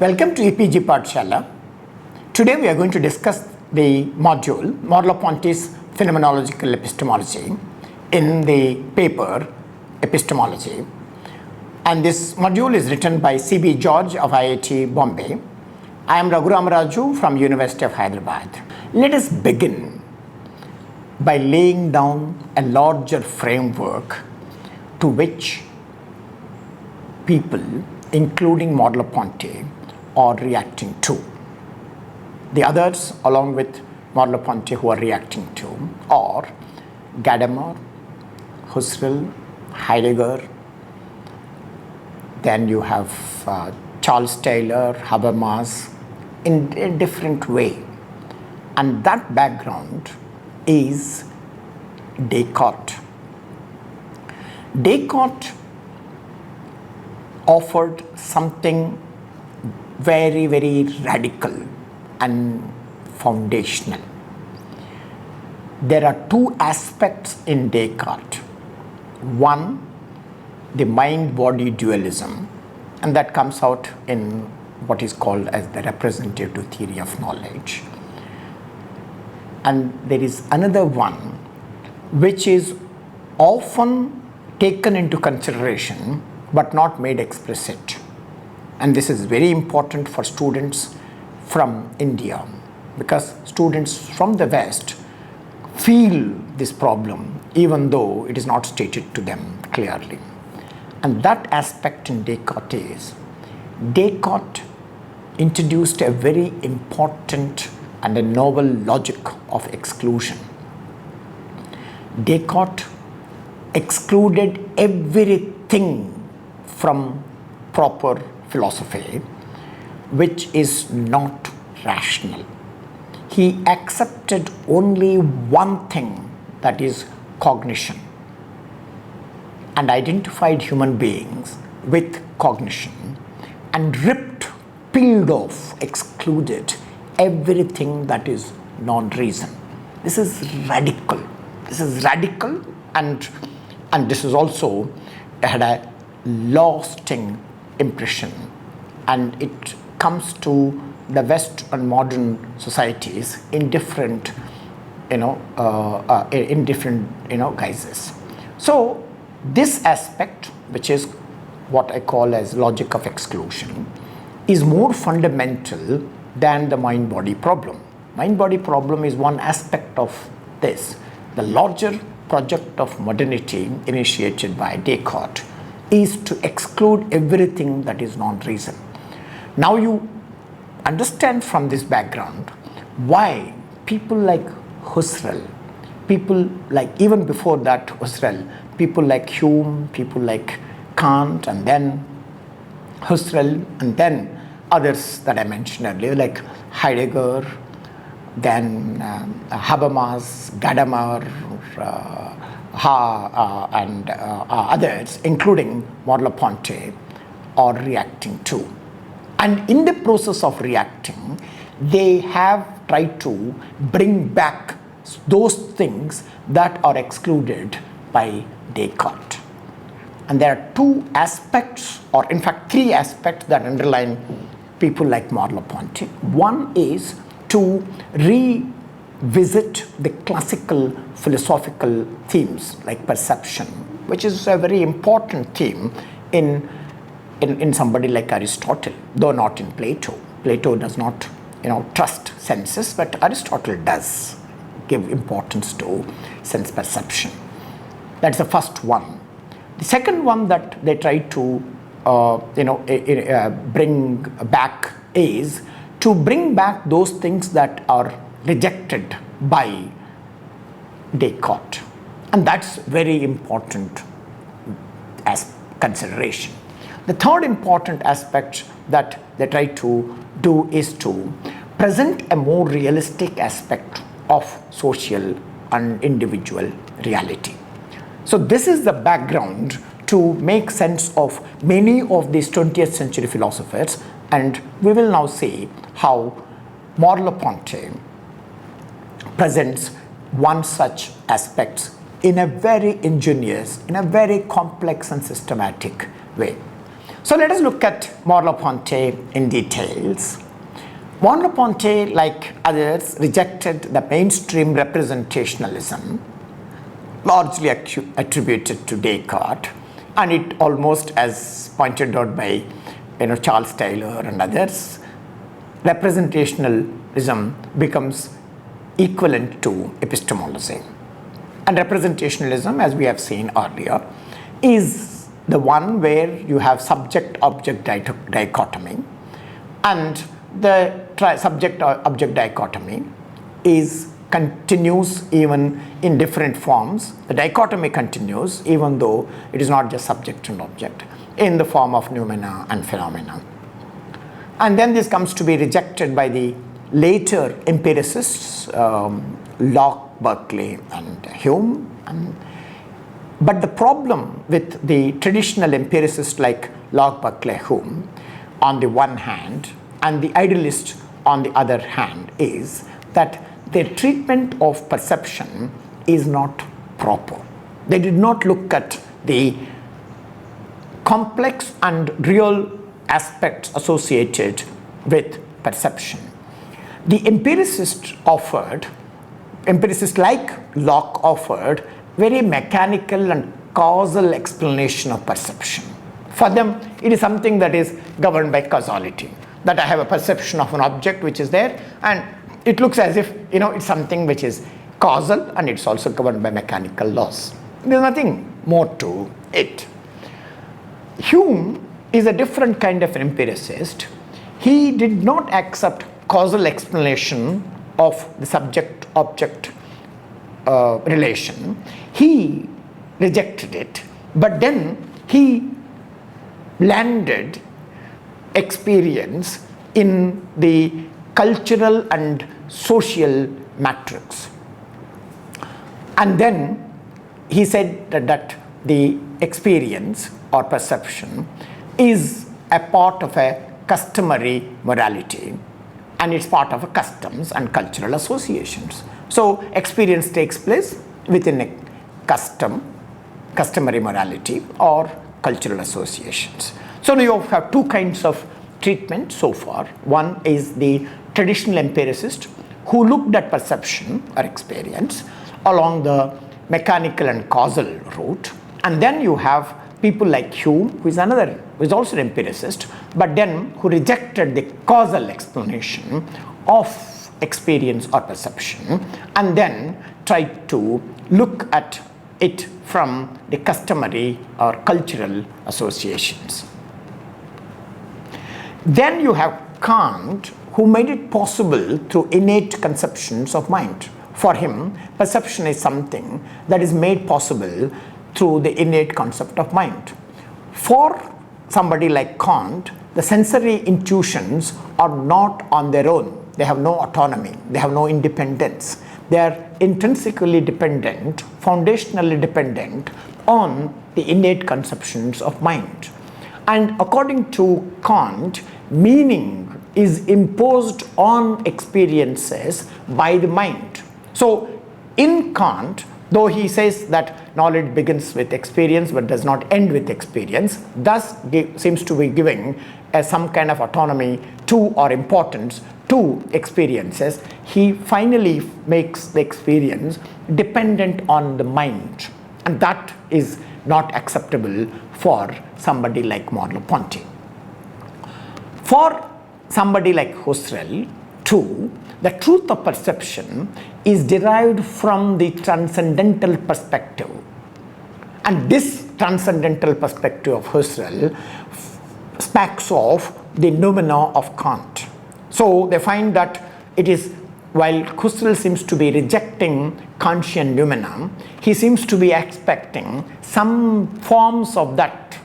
Welcome to EPG Pathshala. Today we are going to discuss the module Merleau-Ponty's Phenomenological Epistemology in the paper Epistemology. And this module is written by C.B. George of IIT Bombay. I am Raghuram Raju from University of Hyderabad. Let us begin by laying down a larger framework to which people, including Merleau-Ponty, are reacting to. The others, along with Merleau-Ponty, who are reacting to are Gadamer, Husserl, Heidegger. Then you have Charles Taylor, Habermas, in a different way. And that background is Descartes. Descartes offered something very, very radical and foundational. There are two aspects in Descartes. One, the mind-body dualism, and that comes out in what is called as the representative theory of knowledge. And there is another one which is often taken into consideration but not made explicit. And this is very important for students from India, because students from the West feel this problem even though it is not stated to them clearly. And that aspect in Descartes is, Descartes introduced a very important and a novel logic of exclusion. Descartes excluded everything from proper philosophy which is not rational. He accepted only one thing, that is cognition, and identified human beings with cognition and peeled off, excluded everything that is non-reason. This is radical. This is radical, and this is also had a lasting impression, and it comes to the West and modern societies in different, guises. So this aspect, which is what I call as logic of exclusion, is more fundamental than the mind-body problem. Mind-body problem is one aspect of this. The larger project of modernity initiated by Descartes is to exclude everything that is non-reason. Now you understand from this background why people like Husserl, people like, even before that Husserl, people like Hume, people like Kant, and then Husserl, and then others that I mentioned earlier, like Heidegger, then Habermas, Gadamer, and others, including Merleau-Ponty, are reacting to. And in the process of reacting, they have tried to bring back those things that are excluded by Descartes. And there are two aspects, or in fact three aspects, that underline people like Merleau-Ponty. One is to revisit the classical philosophical themes like perception, which is a very important theme in somebody like Aristotle, though not in Plato. Plato does not trust senses, but Aristotle does give importance to sense perception. That's the first one. The second one that they try to bring back is to bring back those things that are rejected by Descartes, and that's very important as consideration. The third important aspect that they try to do is to present a more realistic aspect of social and individual reality. So this is the background to make sense of many of these 20th century philosophers, and we will now see how Merleau-Ponty presents one such aspect in a very ingenious, in a very complex and systematic way. So let us look at Merleau-Ponty in details. Merleau-Ponty, like others, rejected the mainstream representationalism, largely attributed to Descartes, and it almost, as pointed out by Charles Taylor and others, representationalism becomes equivalent to epistemology. And representationalism, as we have seen earlier, is the one where you have subject-object dichotomy, and the subject-object dichotomy continues even in different forms. The dichotomy continues even though it is not just subject and object, in the form of noumena and phenomena. And then this comes to be rejected by the later empiricists, Locke, Berkeley, and Hume. But the problem with the traditional empiricists like Locke, Berkeley, Hume on the one hand, and the idealist on the other hand, is that their treatment of perception is not proper. They did not look at the complex and real aspects associated with perception. The empiricists like Locke offered very mechanical and causal explanation of perception. For them, it is something that is governed by causality, that I have a perception of an object which is there, and it looks as if it's something which is causal, and it's also governed by mechanical laws. There's nothing more to it. Hume is a different kind of empiricist. He did not accept causal explanation of the subject-object relation. He rejected it, but then he landed experience in the cultural and social matrix. And then he said that the experience or perception is a part of a customary morality, and it's part of a customs and cultural associations. So experience takes place within a customary morality or cultural associations. So now you have two kinds of treatment so far. One is the traditional empiricist who looked at perception or experience along the mechanical and causal route, and then you have people like Hume, who is also an empiricist, but then who rejected the causal explanation of experience or perception, and then tried to look at it from the customary or cultural associations. Then you have Kant, who made it possible through innate conceptions of mind. For him, perception is something that is made possible through the innate concept of mind. For somebody like Kant, the sensory intuitions are not on their own. They have no autonomy. They have no independence. They are intrinsically dependent, foundationally dependent on the innate conceptions of mind. And according to Kant, meaning is imposed on experiences by the mind. So in Kant, though he says that knowledge begins with experience but does not end with experience, thus seems to be giving some kind of autonomy to or importance to experiences, he finally makes the experience dependent on the mind. And that is not acceptable for somebody like Merleau-Ponty. For somebody like Husserl, too, the truth of perception is derived from the transcendental perspective. And this transcendental perspective of Husserl speaks of the noumena of Kant. So they find that it is, while Husserl seems to be rejecting Kantian noumena, he seems to be expecting some forms of that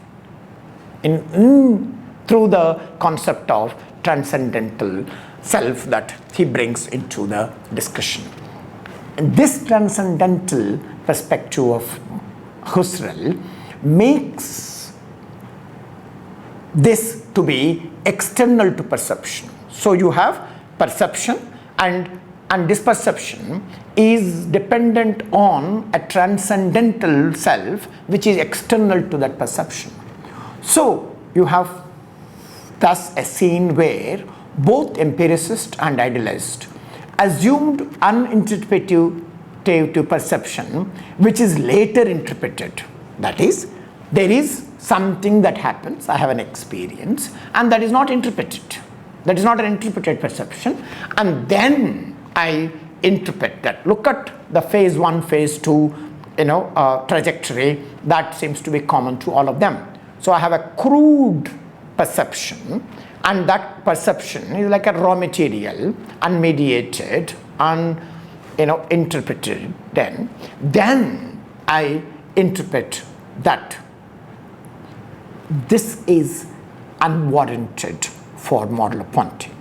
through the concept of transcendental self that he brings into the discussion. And this transcendental perspective of Husserl makes this to be external to perception. So you have perception, and this perception is dependent on a transcendental self which is external to that perception. So you have thus a scene where both empiricist and idealist assumed uninterpretative to perception, which is later interpreted. That is, there is something that happens, I have an experience, and that is not interpreted. That is not an interpreted perception, and then I interpret that. Look at the phase 1, phase 2, trajectory that seems to be common to all of them. So I have a crude perception, and that perception is like a raw material, unmediated, interpreted. Then I interpret that this is unwarranted for Merleau-Ponty.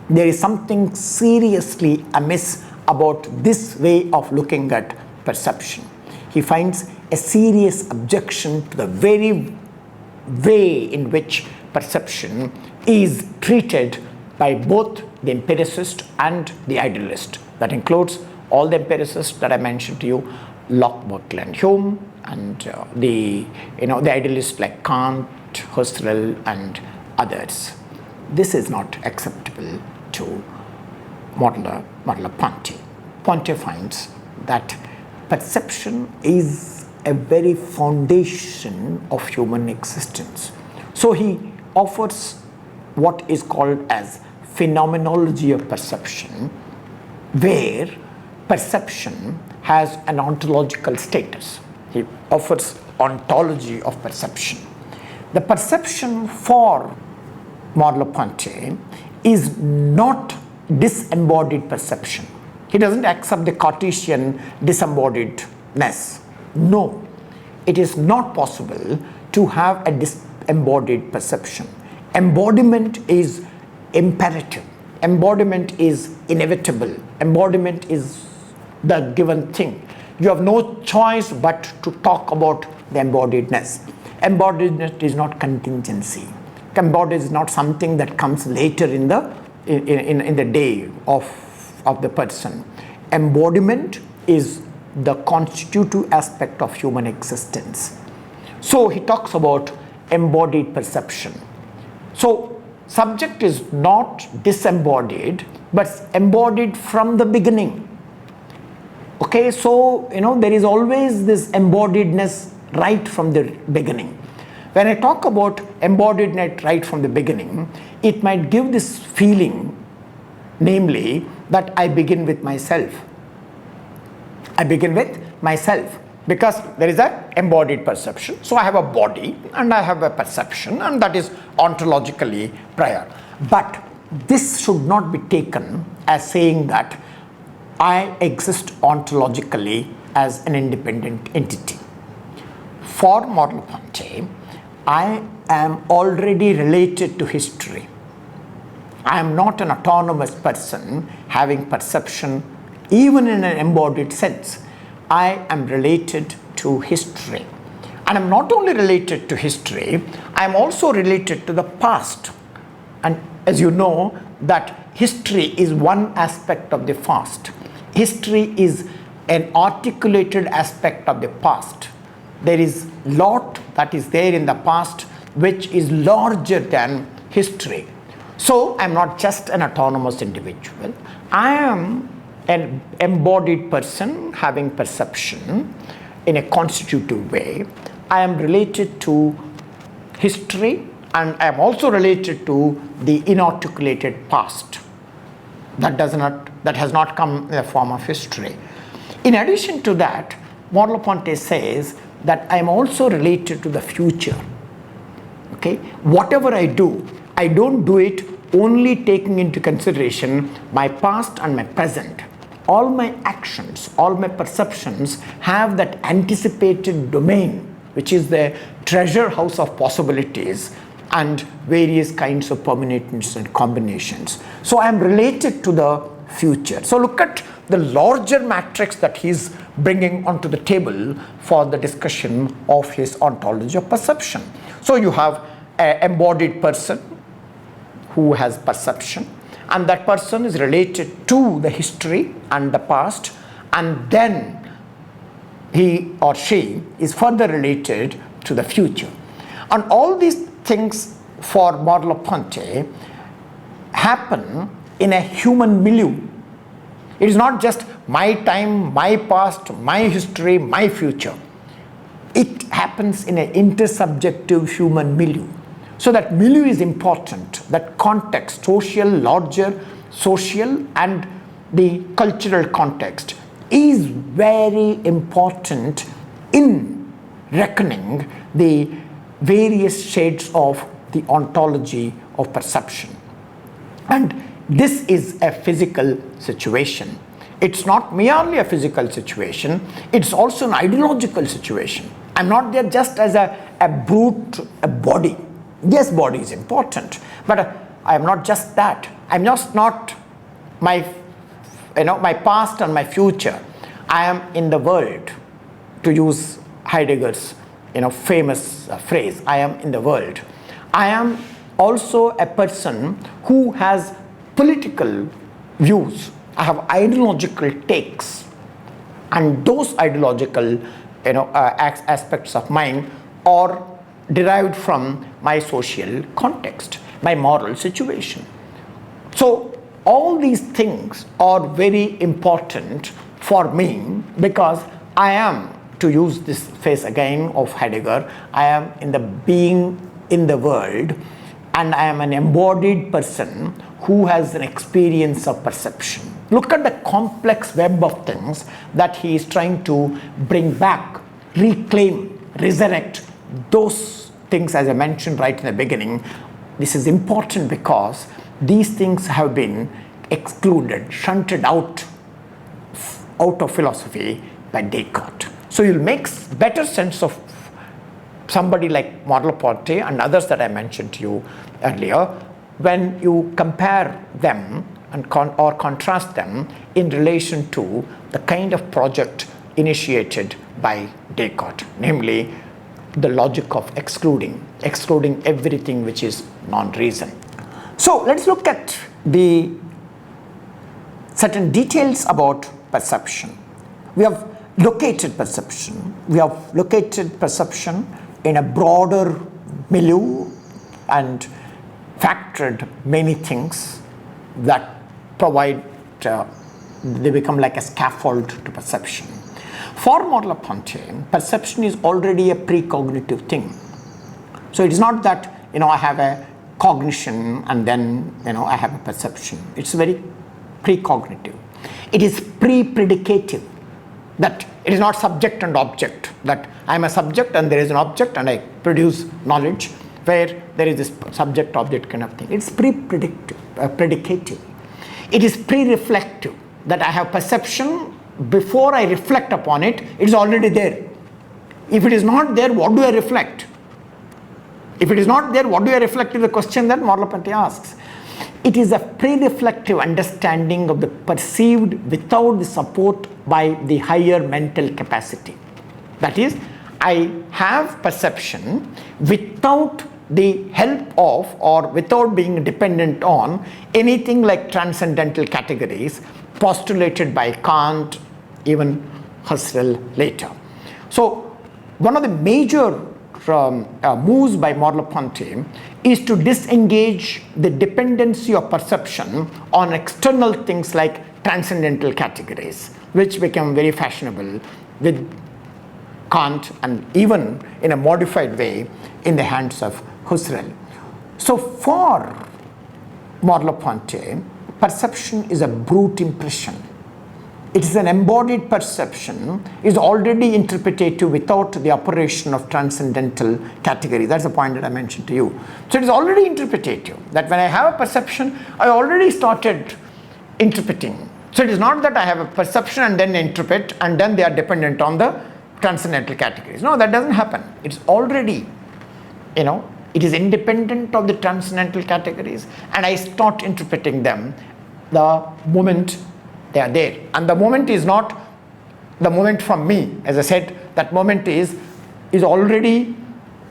There is something seriously amiss about this way of looking at perception. He finds a serious objection to the very way in which perception is treated by both the empiricist and the idealist. That includes all the empiricists that I mentioned to you, Locke, Berkeley, and Hume, and the idealists like Kant, Husserl, and others. This is not acceptable to Merleau-Ponty. Ponty finds that perception is a very foundation of human existence. So he offers what is called as phenomenology of perception, where perception has an ontological status. He offers ontology of perception. The perception for Merleau-Ponty is not disembodied perception. He doesn't accept the Cartesian disembodiedness. No, it is not possible to have a disembodied perception. Embodiment is imperative. Embodiment is inevitable. Embodiment is the given thing. You have no choice but to talk about the embodiedness. Embodiedness is not contingency. Embodied is not something that comes later in the day of the person. Embodiment is the constitutive aspect of human existence. So he talks about embodied perception. So subject is not disembodied, but embodied from the beginning. Okay, so there is always this embodiedness right from the beginning. When I talk about embodiedness right from the beginning, it might give this feeling, namely that I begin with myself. I begin with myself because there is an embodied perception. So I have a body and I have a perception, and that is ontologically prior. But this should not be taken as saying that I exist ontologically as an independent entity. For Merleau-Ponty, I am already related to history. I am not an autonomous person having perception even in an embodied sense. I am related to history. And I'm not only related to history, I am also related to the past. And as you know, that history is one aspect of the past. History is an articulated aspect of the past. There is a lot that is there in the past which is larger than history. So I'm not just an autonomous individual. I am an embodied person having perception in a constitutive way. I am related to history, and I am also related to the inarticulated past that has not come in the form of history. In addition to that, Merleau-Ponty says that I am also related to the future. Okay, whatever I do, I don't do it only taking into consideration my past and my present. All my actions, all my perceptions have that anticipated domain, which is the treasure house of possibilities and various kinds of permanence and combinations. So I am related to the future. So look at the larger matrix that he's bringing onto the table for the discussion of his ontology of perception. So you have an embodied person who has perception, and that person is related to the history and the past, and then he or she is further related to the future. And all these things for Merleau-Ponty happen in a human milieu. It is not just my time, my past, my history, my future. It happens in an intersubjective human milieu. So that milieu is important, that context, social, larger social and the cultural context is very important in reckoning the various shades of the ontology of perception. And this is a physical situation. It's not merely a physical situation, it's also an ideological situation. I'm not there just as a brute, a body. Yes, body is important, but I am not just that. I'm just not my past and my future. I am in the world, to use Heidegger's famous phrase, I am in the world. I am also a person who has political views. I have ideological takes, and those ideological aspects of mine are derived from my social context, my moral situation. So all these things are very important for me because I am, to use this phrase again of Heidegger, I am in the being in the world, and I am an embodied person who has an experience of perception. Look at the complex web of things that he is trying to bring back, reclaim, resurrect those things, as I mentioned right in the beginning. This is important because these things have been excluded, shunted out of philosophy by Descartes. So you'll make better sense of somebody like Merleau-Ponty and others that I mentioned to you earlier when you compare them and or contrast them in relation to the kind of project initiated by Descartes, namely the logic of excluding everything which is non-reason. So let's look at the certain details about perception. We have located perception. We have located perception in a broader milieu and factored many things that provide, they become like a scaffold to perception. For Merleau-Ponty, perception is already a precognitive thing. So it is not that I have a cognition and then I have a perception. It's very precognitive. It is pre-predicative, that it is not subject and object, that I am a subject and there is an object and I produce knowledge, where there is this subject-object kind of thing. It's predicative. It is pre-reflective, that I have perception before I reflect upon it, it is already there. If it is not there, what do I reflect? If it is not there, what do I reflect is the question that Merleau-Ponty asks. It is a pre-reflective understanding of the perceived without the support by the higher mental capacity. That is, I have perception without the help of or without being dependent on anything like transcendental categories postulated by Kant, even Husserl later. So one of the major moves by Merleau-Ponty is to disengage the dependency of perception on external things like transcendental categories, which became very fashionable with Kant and even in a modified way in the hands of Husserl. So for Merleau-Ponty, perception is a brute impression. It is an embodied perception, is already interpretative without the operation of transcendental category. That's the point that I mentioned to you. So it is already interpretative, that when I have a perception, I already started interpreting. So it is not that I have a perception and then interpret and then they are dependent on the transcendental categories. No, that doesn't happen. It's already, it is independent of the transcendental categories and I start interpreting them the moment they are there. And the moment is not the moment from me. As I said, that moment is already,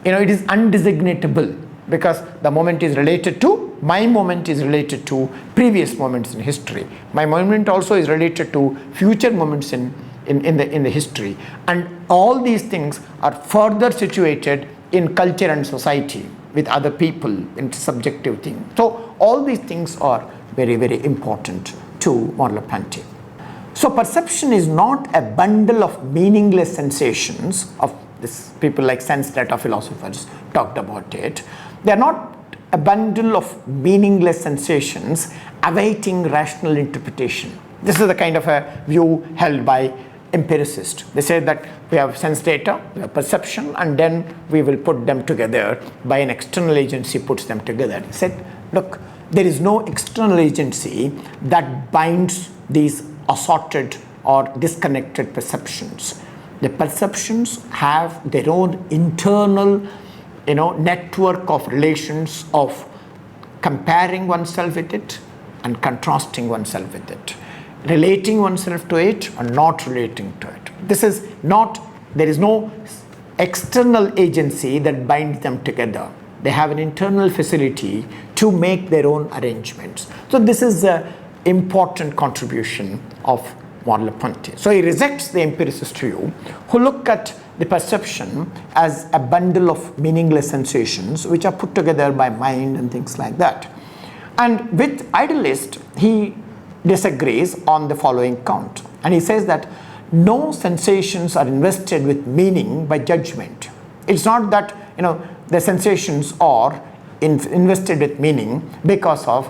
it is undesignatable because the moment is related to, my moment is related to previous moments in history. My moment also is related to future moments in the history. And all these things are further situated in culture and society with other people, intersubjective thing. So all these things are very, very important to Merleau-Ponty. So perception is not a bundle of meaningless sensations of this, people like sense data philosophers talked about it. They are not a bundle of meaningless sensations awaiting rational interpretation. This is the kind of a view held by empiricists. They say that we have sense data, we have perception, and then we will put them together by an external agency puts them together. They said, look, there is no external agency that binds these assorted or disconnected perceptions. The perceptions have their own internal, network of relations of comparing oneself with it and contrasting oneself with it, relating oneself to it or not relating to it. There is no external agency that binds them together. They have an internal facility to make their own arrangements. So this is an important contribution of Merleau-Ponty. So he rejects the empiricist view who look at the perception as a bundle of meaningless sensations which are put together by mind and things like that. And with idealist, he disagrees on the following count. And he says that no sensations are invested with meaning by judgment. It's not that the sensations are invested with meaning because of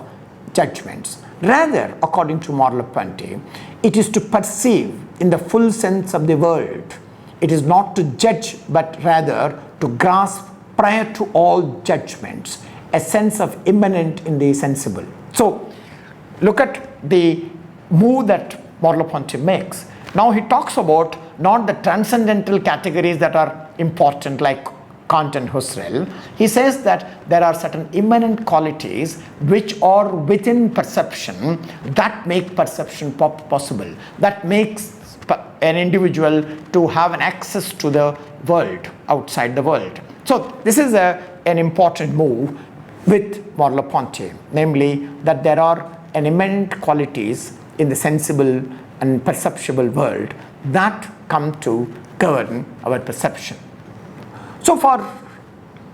judgments. Rather, according to Merleau-Ponty, it is to perceive in the full sense of the word. It is not to judge, but rather to grasp prior to all judgments, a sense of immanent in the sensible. So, look at the move that Merleau-Ponty makes. Now he talks about not the transcendental categories that are important like Kant and Husserl. He says that there are certain immanent qualities which are within perception that make perception possible, that makes an individual to have an access to the world, outside the world. So this is an important move with Merleau-Ponty, namely that there are an immanent qualities in the sensible and perceptible world that come to govern our perception. So for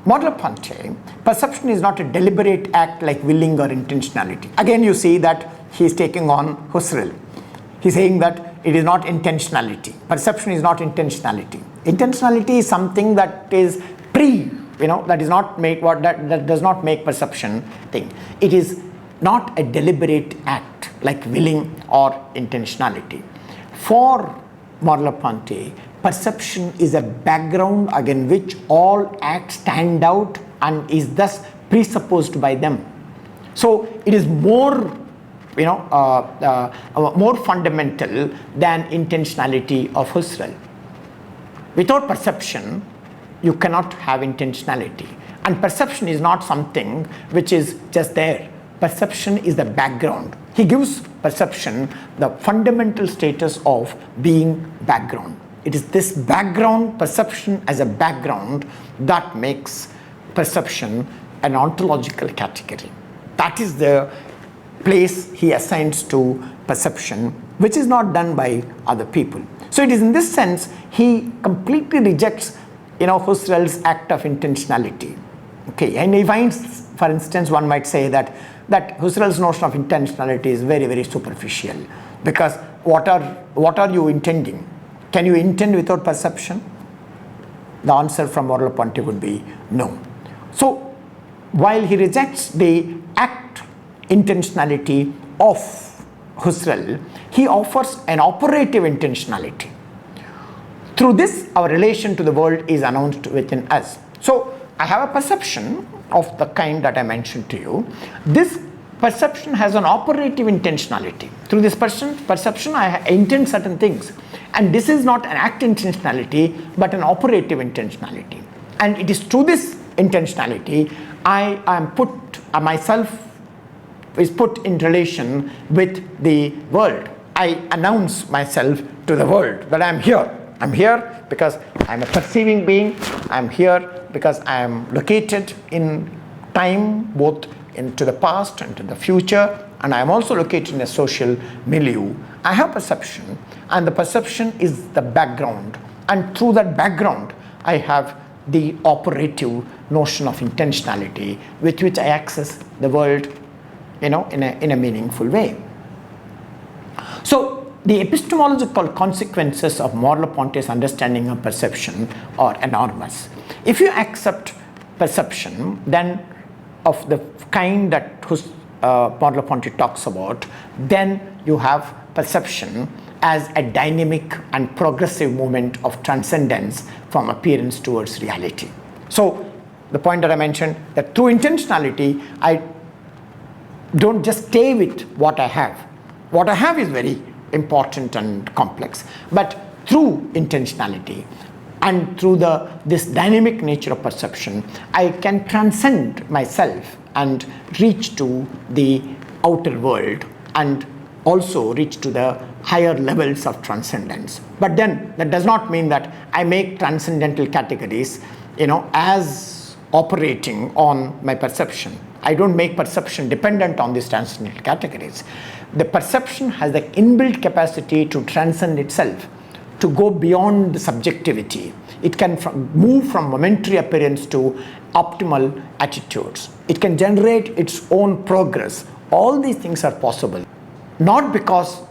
Merleau-Ponty, perception is not a deliberate act like willing or intentionality. Again, you see that he is taking on Husserl. He's saying that it is not intentionality. Perception is not intentionality. Intentionality is something that is that is not that does not make perception thing. It is not a deliberate act like willing or intentionality. For Merleau-Ponty, perception is a background against which all acts stand out and is thus presupposed by them. So it is more more fundamental than intentionality of Husserl. Without perception, you cannot have intentionality. And perception is not something which is just there. Perception is the background. He gives perception the fundamental status of being background. It is this background, perception as a background, that makes perception an ontological category. That is the place he assigns to perception, which is not done by other people. So it is in this sense he completely rejects Husserl's act of intentionality. Okay, and he finds, for instance, one might say that Husserl's notion of intentionality is very, very superficial, because what are you intending? Can you intend without perception? The answer from Merleau-Ponty would be no. So while he rejects the act intentionality of Husserl, he offers an operative intentionality. Through this, our relation to the world is announced within us. So I have a perception of the kind that I mentioned to you. This perception has an operative intentionality. Through this perception, I intend certain things. And this is not an act intentionality, but an operative intentionality. And it is through this intentionality myself is put in relation with the world. I announce myself to the world that I am here. I'm here because I'm a perceiving being. I'm here because I am located in time, both into the past and to the future, and I am also located in a social milieu. I have perception, and the perception is the background, and through that background I have the operative notion of intentionality with which I access the world, in a meaningful way. So the epistemological consequences of Merleau-Ponty's understanding of perception are enormous. If you accept perception, then of the kind that Merleau-Ponty talks about, then you have perception as a dynamic and progressive movement of transcendence from appearance towards reality. So the point that I mentioned, that through intentionality, I don't just stay with what I have. What I have is very important and complex, but through intentionality and through this dynamic nature of perception, I can transcend myself and reach to the outer world and also reach to the higher levels of transcendence. But then that does not mean that I make transcendental categories, as operating on my perception. I don't make perception dependent on these transcendental categories. The perception has the inbuilt capacity to transcend itself, to go beyond the subjectivity. It can move from momentary appearance to optimal attitudes. It can generate its own progress. All these things are possible, not because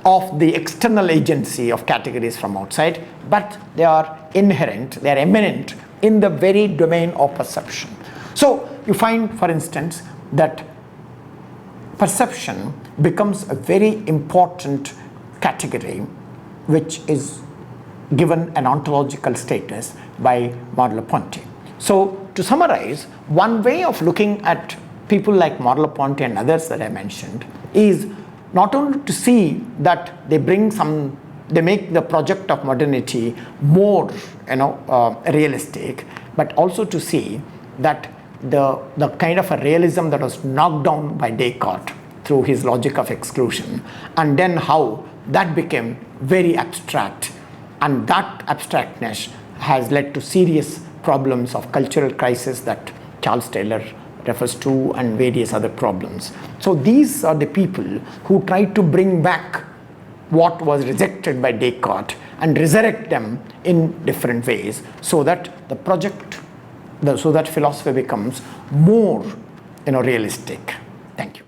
of the external agency of categories from outside, but they are inherent, they are immanent in the very domain of perception. So you find, for instance, that perception becomes a very important category which is given an ontological status by Merleau-Ponty. So to summarize, one way of looking at people like Merleau-Ponty and others that I mentioned is not only to see that they make the project of modernity more realistic, but also to see that the kind of a realism that was knocked down by Descartes through his logic of exclusion, and then how that became very abstract, and that abstractness has led to serious problems of cultural crisis that Charles Taylor refers to, and various other problems. So these are the people who try to bring back what was rejected by Descartes and resurrect them in different ways, so that so that philosophy becomes more realistic. Thank you.